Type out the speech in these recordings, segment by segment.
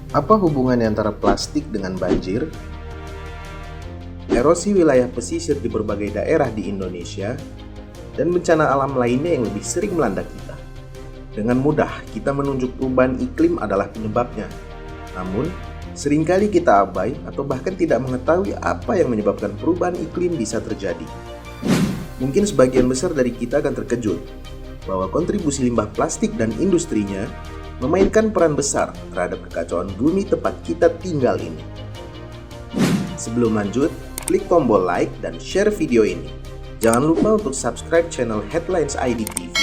Apa hubungannya antara plastik dengan banjir? Erosi wilayah pesisir di berbagai daerah di Indonesia dan bencana alam lainnya yang lebih sering melanda kita. Dengan mudah kita menunjuk perubahan iklim adalah penyebabnya. Namun, seringkali kita abai atau bahkan tidak mengetahui apa yang menyebabkan perubahan iklim bisa terjadi. Mungkin sebagian besar dari kita akan terkejut bahwa kontribusi limbah plastik dan industrinya memainkan peran besar terhadap kekacauan bumi tempat kita tinggal ini. Sebelum lanjut, klik tombol like dan share video ini. Jangan lupa untuk subscribe channel Headlines ID TV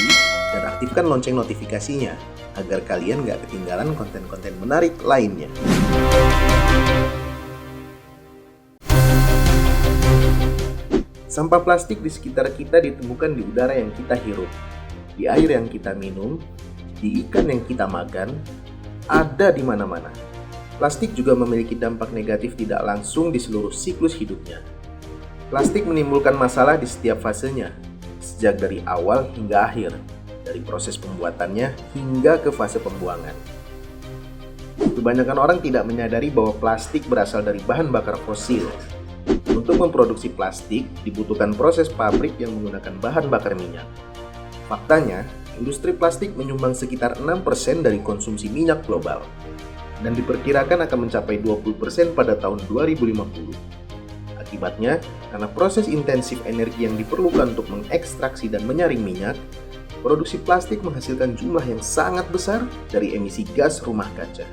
dan aktifkan lonceng notifikasinya agar kalian gak ketinggalan konten-konten menarik lainnya. Sampah plastik di sekitar kita ditemukan di udara yang kita hirup, di air yang kita minum, di ikan yang kita makan, ada di mana-mana. Plastik juga memiliki dampak negatif tidak langsung di seluruh siklus hidupnya. Plastik menimbulkan masalah di setiap fasenya, sejak dari awal hingga akhir, dari proses pembuatannya hingga ke fase pembuangan. Kebanyakan orang tidak menyadari bahwa plastik berasal dari bahan bakar fosil. Untuk memproduksi plastik, dibutuhkan proses pabrik yang menggunakan bahan bakar minyak. Faktanya, industri plastik menyumbang sekitar 6% dari konsumsi minyak global dan diperkirakan akan mencapai 20% pada tahun 2050. Akibatnya, karena proses intensif energi yang diperlukan untuk mengekstraksi dan menyaring minyak, produksi plastik menghasilkan jumlah yang sangat besar dari emisi gas rumah kaca.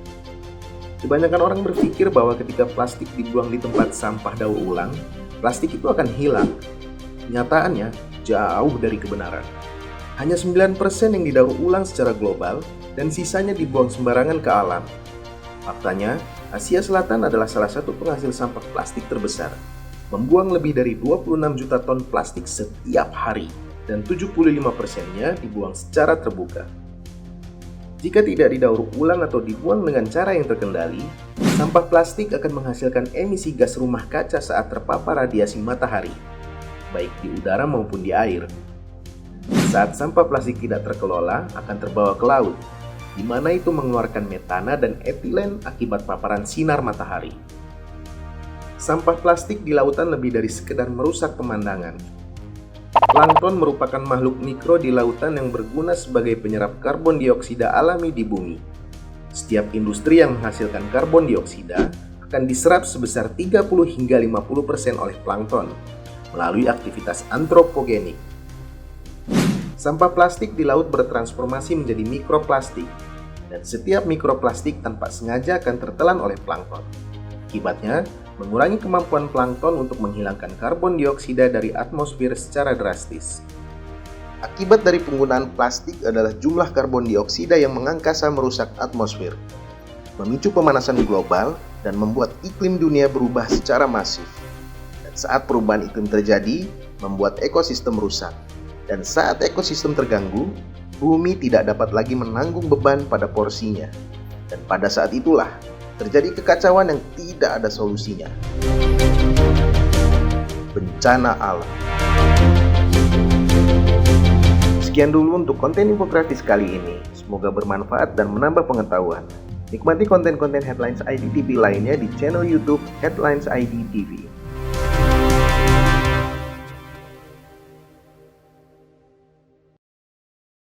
Kebanyakan orang berpikir bahwa ketika plastik dibuang di tempat sampah daur ulang, plastik itu akan hilang. Kenyataannya, jauh dari kebenaran. Hanya 9% yang didaur ulang secara global dan sisanya dibuang sembarangan ke alam. Faktanya, Asia Selatan adalah salah satu penghasil sampah plastik terbesar, membuang lebih dari 26 juta ton plastik setiap hari dan 75%-nya dibuang secara terbuka. Jika tidak didaur ulang atau dibuang dengan cara yang terkendali, sampah plastik akan menghasilkan emisi gas rumah kaca saat terpapar radiasi matahari, baik di udara maupun di air. Saat sampah plastik tidak terkelola, akan terbawa ke laut, di mana itu mengeluarkan metana dan etilen akibat paparan sinar matahari. Sampah plastik di lautan lebih dari sekedar merusak pemandangan. Plankton merupakan makhluk mikro di lautan yang berguna sebagai penyerap karbon dioksida alami di bumi. Setiap industri yang menghasilkan karbon dioksida akan diserap sebesar 30 hingga 50% oleh plankton melalui aktivitas antropogenik. Sampah plastik di laut bertransformasi menjadi mikroplastik, dan setiap mikroplastik tanpa sengaja akan tertelan oleh plankton. Akibatnya, mengurangi kemampuan plankton untuk menghilangkan karbon dioksida dari atmosfer secara drastis. Akibat dari penggunaan plastik adalah jumlah karbon dioksida yang mengangkasa merusak atmosfer, memicu pemanasan global, dan membuat iklim dunia berubah secara masif. Dan saat perubahan iklim terjadi, membuat ekosistem rusak. Dan saat ekosistem terganggu, bumi tidak dapat lagi menanggung beban pada porsinya. Dan pada saat itulah, terjadi kekacauan yang tidak ada solusinya. Bencana alam. Sekian dulu untuk konten infografis kali ini. Semoga bermanfaat dan menambah pengetahuan. Nikmati konten-konten Headlines ID TV lainnya di channel YouTube Headlines ID TV.